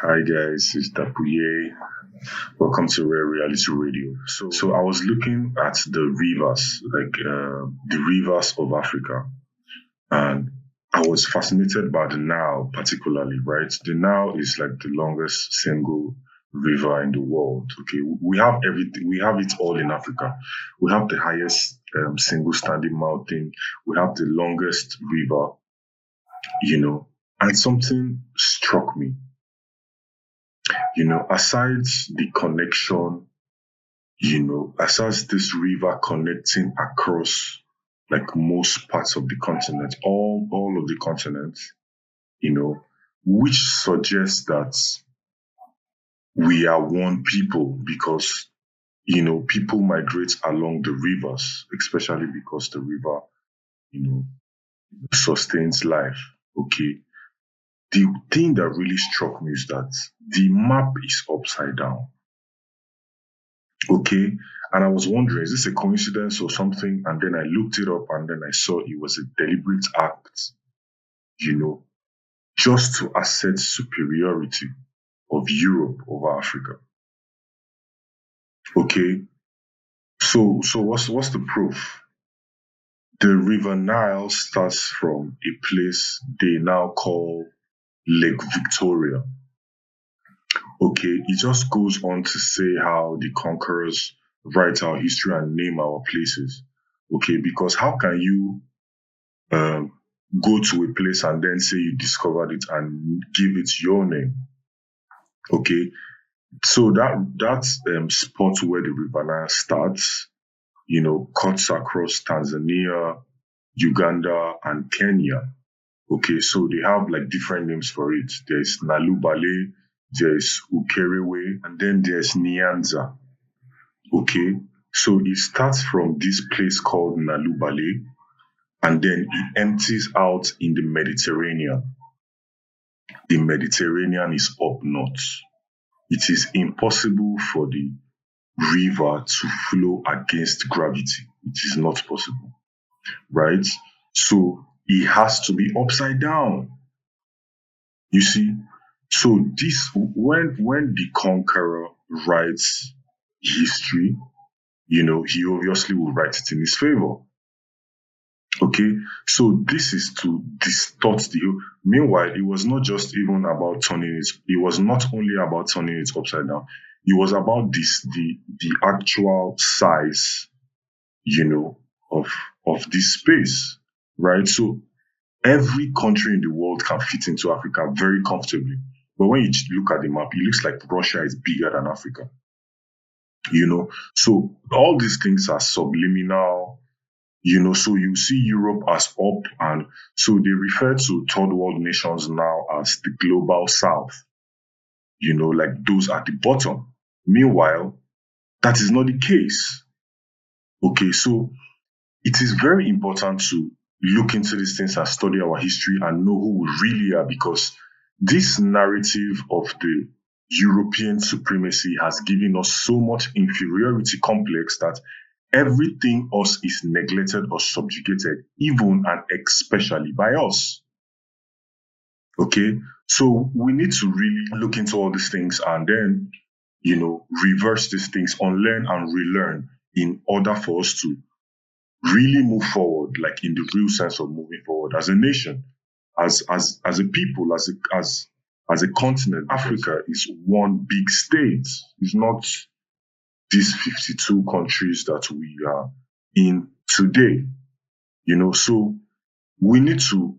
Hi guys, it's Dapuye. Welcome to Rare Reality Radio. So I was looking at the rivers, the rivers of Africa, and I was fascinated by the Nile, particularly. Right, the Nile is like the longest single river in the world. Okay, we have everything. We have it all in Africa. We have the highest single standing mountain. We have the longest river. And something struck me. Aside the connection, aside this river connecting across like most parts of the continent, all of the continent, you know, which suggests that we are one people because people migrate along the rivers, especially because the river, you know, sustains life. Okay. The thing that really struck me is that the map is upside down. Okay. And I was wondering, is this a coincidence or something? And then I looked it up and then I saw it was a deliberate act, you know, just to assert superiority of Europe over Africa. Okay. So what's the proof? The River Nile starts from a place they now call Lake Victoria. Okay, it just goes on to say how the conquerors write our history and name our places. Okay, because how can you um, go to a place and then say you discovered it and give it your name? Okay, so that spot where the River Nile starts, cuts across Tanzania, Uganda, and Kenya. Okay, so they have like different names for it. There's Nalubale, there's Ukerewe, and then there's Nyanza. Okay, so it starts from this place called Nalubale, and then it empties out in the Mediterranean. The Mediterranean is up north. It is impossible for the river to flow against gravity. It is not possible, right? So it has to be upside down. You see, so this when the conqueror writes history, he obviously will write it in his favor. Okay, so this is to distort the. Meanwhile, it was not just even about turning it. It was not only about turning it upside down. It was about the actual size, of this space, right? So every country in the world can fit into Africa very comfortably. But when you look at the map, it looks like Russia is bigger than Africa. So all these things are subliminal. So you see Europe as up, and so they refer to third world nations now as the global south, like those at the bottom. Meanwhile, that is not the case. Okay, so it is very important to look into these things and study our history and know who we really are, because this narrative of the European supremacy has given us so much inferiority complex that everything else is neglected or subjugated, even and especially by us. Okay, so we need to really look into all these things and then, reverse these things, unlearn and relearn in order for us to really move forward, like in the real sense of moving forward as a nation, as a people, as a continent. Africa is one big state. It's not these 52 countries that we are in today. So we need to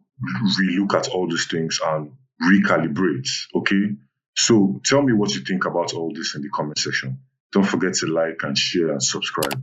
relook at all these things and recalibrate. Okay. So tell me what you think about all this in the comment section. Don't forget to like and share and subscribe.